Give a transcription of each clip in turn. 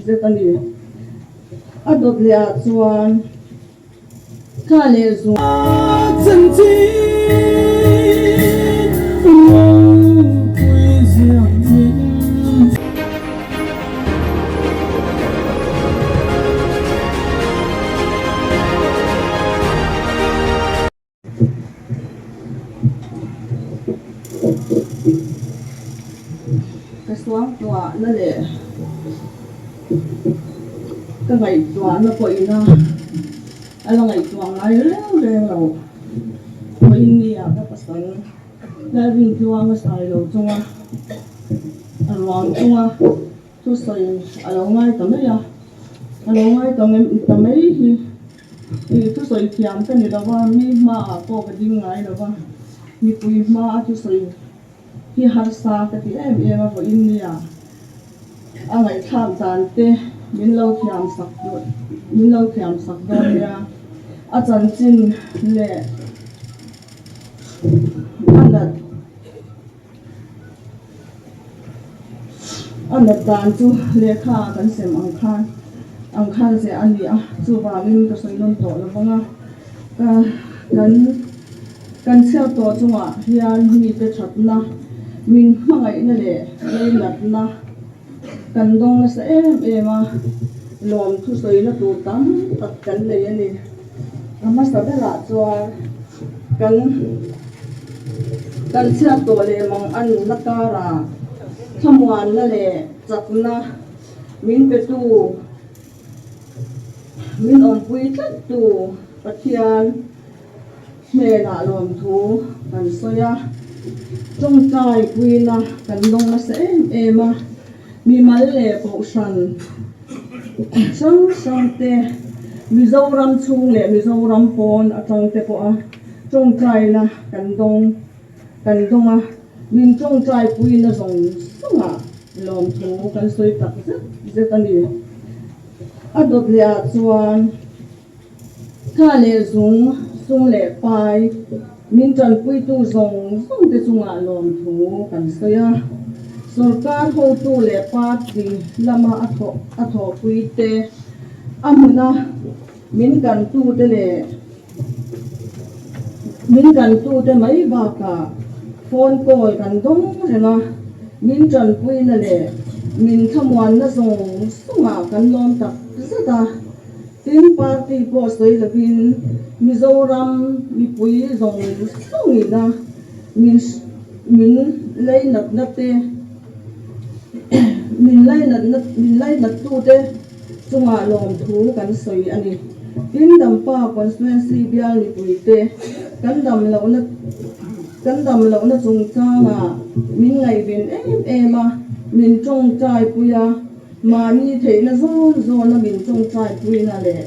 rất ani adot le chuan kha le zu chân chi cái xuống tua nó để cái ngày tua nó quậy nó anh là ngày tua ngày lâu rồi lâu quậy đi à các bạn là bình thường mà sai lâu chung à anh loạn chung à tôi sai anh lâu ngày tầm đấy à anh lâu ngày tầm ấy thì tôi sai kiam cái này đâu mà mi mà có cái gì ngay đâu mà mi quỳ mà tôi sai khi har sa cái thì em mà vào India anh ấy tham gia thế mình lâu thiam sắc rồi à chân chính lệ anh là đàn chú lệ kha cần xem anh khan sẽ anh đi à chú vào mình có xây luôn tổ là vâng à cần theo tổ chung à hiện mi tới chặt na mình mang ngày này lệ lên lật na cần đông là sẽ em mà lòm thu sấy nó tụ tắm tất cần này anh đi mà sao đây là cho cần theo tổ lệ mong ăn nó ta ra tham quan là lệ chặt na mình về tu mình ông quý chất tu bắt thian mẹ là lòm thu cần soya trong trai vuina cần đông là sẽ em mà mi mal lệ bộ sàn sang te mi dâu ram chung lệ mi dâu ram pon ở trong te po trong trai là cần đông à mình trong trai vuina giống sung à lom thu cần soi tập rất anh đi adot le chuan kha le sung lệ pai min trần quy tu zong te chunga lom thu kan soya sarkar ho tu le pa ti lama atho quy te amuna min kan tu te mai ba ka phone call kan dong rena min trần quy na le min thamwan na zong sunga kan lom tak zata tin party po soi la bin Mizoram mi pui zong songi na min lay nat te min lay nat tu te chunga lom thu kan soi ani tin dam pa constituency bial ni pui te kan dam lo na chung cha na min ngai bin em min chong chai puya mà mi thấy nó zo nó mình trong trai pui na le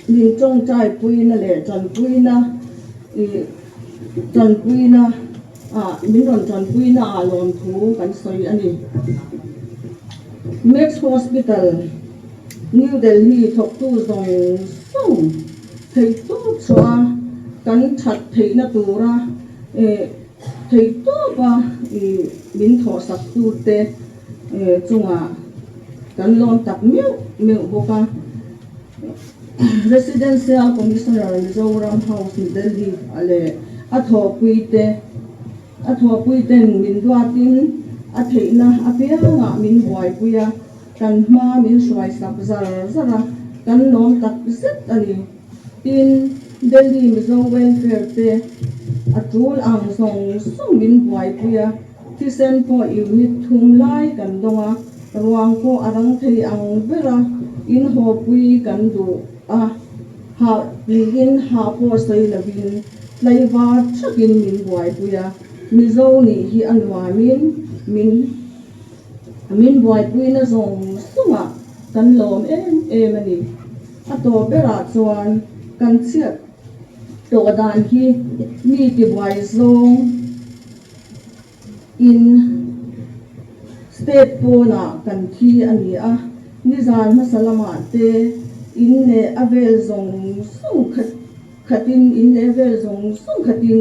mình trong trai pui na le trần pui na mình còn trần pui na lom thu kan soi ani Max Hospital New Delhi thok tu zong song thấy tốt choa kan chat thấy na tu ra thấy tốt ba mình thọ sắc tu te chung à kan lom tak meu boka residential commissioner Mizoram House in Delhi ale atho puite min duatin atheina apia nga min boy puya kan ma min swai sak zara kan lom tak zet ani tin Delhi Mizo welfare te atul ang song min boy puya tisen po unit thum lai kan donga ruang ko arang thei ang vera in ho pui kan du ha in ha po sei la bin laiwa chakin min buai puya mizo ni hi anwa min buai pui na zong sunga kan lom em ani ato bera chuan kan chiat to dan hi mi ti buai zong in state po na kan thi ani nizan masalama te in ne avel zong sung khatin in ne avel zong sung khatin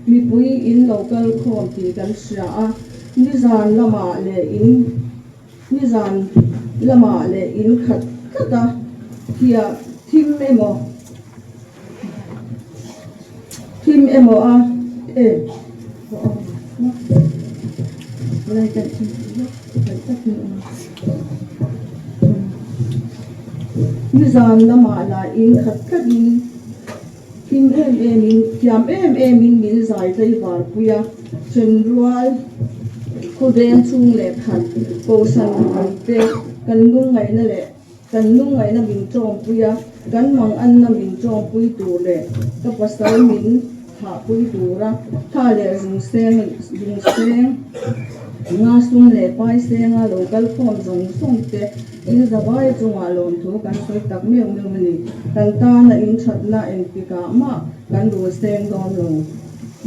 mi pui in local committee kan sia nizan lama le in nizan lama le in khat kata kia thim emo a e lai kan nizam lama la in khat katin thim in kiam in min zai dai war puya chen rual kudeng chung le khat ko san te kan lung ngai na min chom puya kan mang an na min chom pui tu le ka pasal min tha pui tu ra tha le jing seng nga sum le pai senga local form zong te in zabai chunga lon thu kan soi tak meu mani kan ta na in that na en pika ma kan ru seng don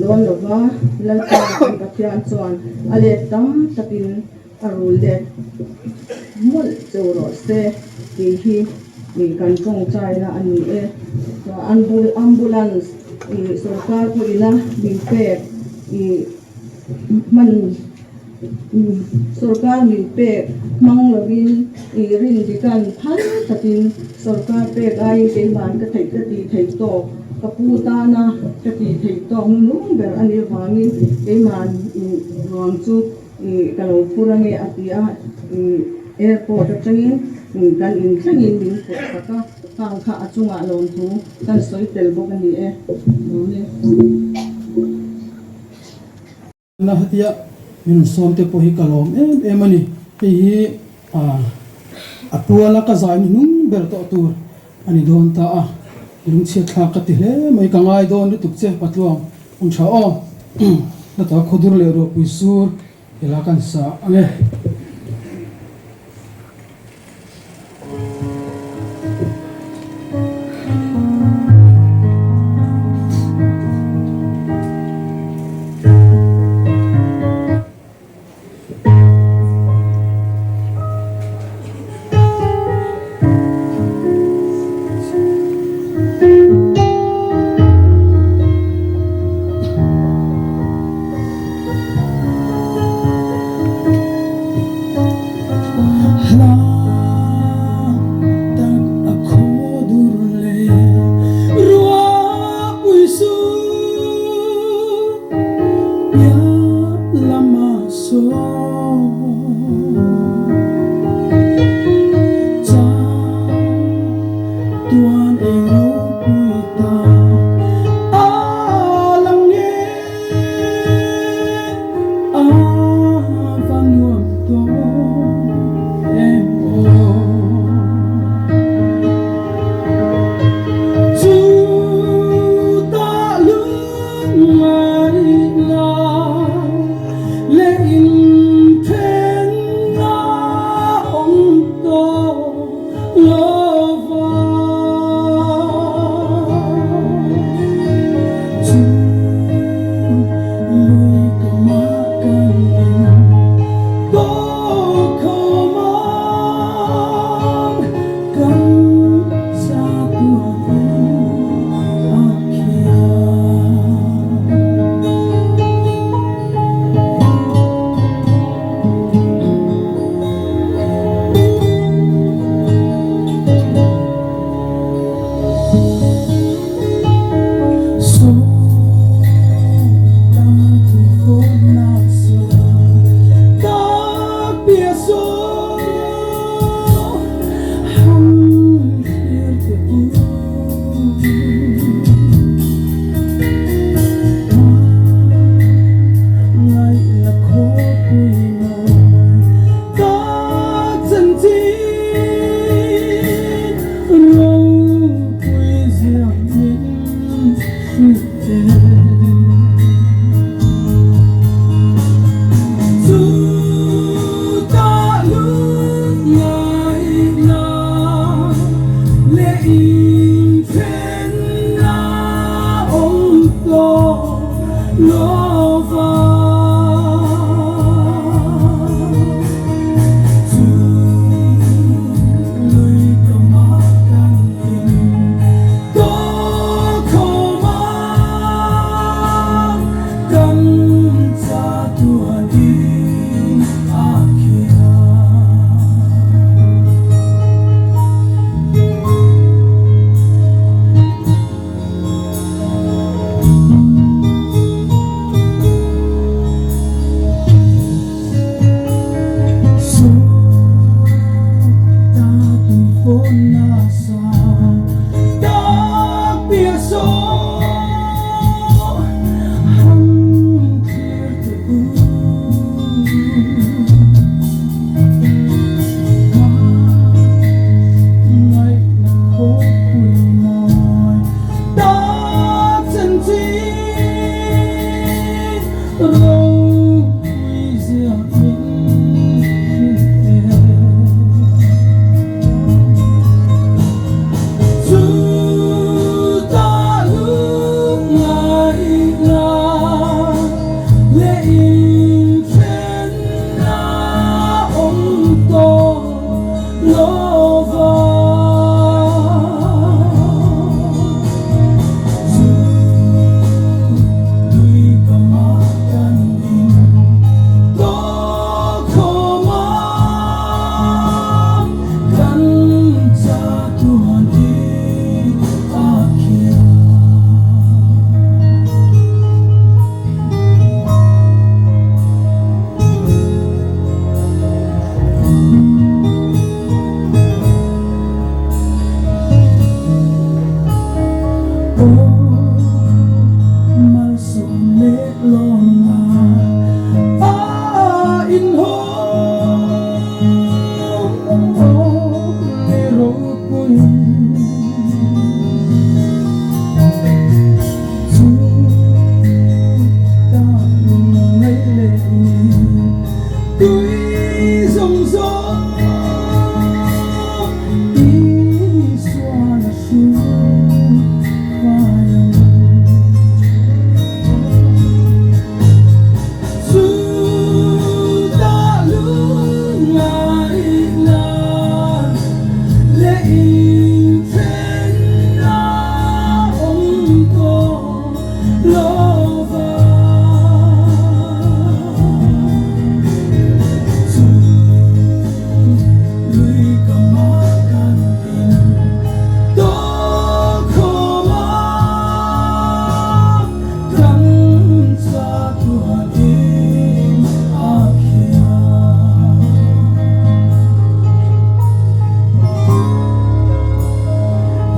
lo wa lalpa kan pathian chuan ale tam takin arul le mul choro se ti hi ni kan chong chai na ani e to ambulance i sarkar ko ina min pe i man sarkar min pe mang lovin i rin dikan phan takin sarkar pe ai ke man ka ti thei to kaputa na ka ti thei to nung ber ani wangi ke man ruang chu kalau purange atia airport atangin kan in thangin min ko kaka kang kha achunga lon thu kan soi tel bok ani e noni na hatia min somte po hi kalom emani hi atua la ka zai ni nung ber to tur ani don ta a lung che thla ka ti le mai ka ngai don ni tuk che patluang ong tha o na ta khodur le ro puisur ela kan sa ane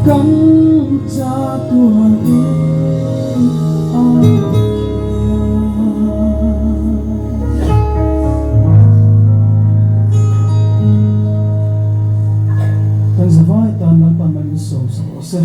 kan jatuhan kan zavai tan nalpan malin so sa ose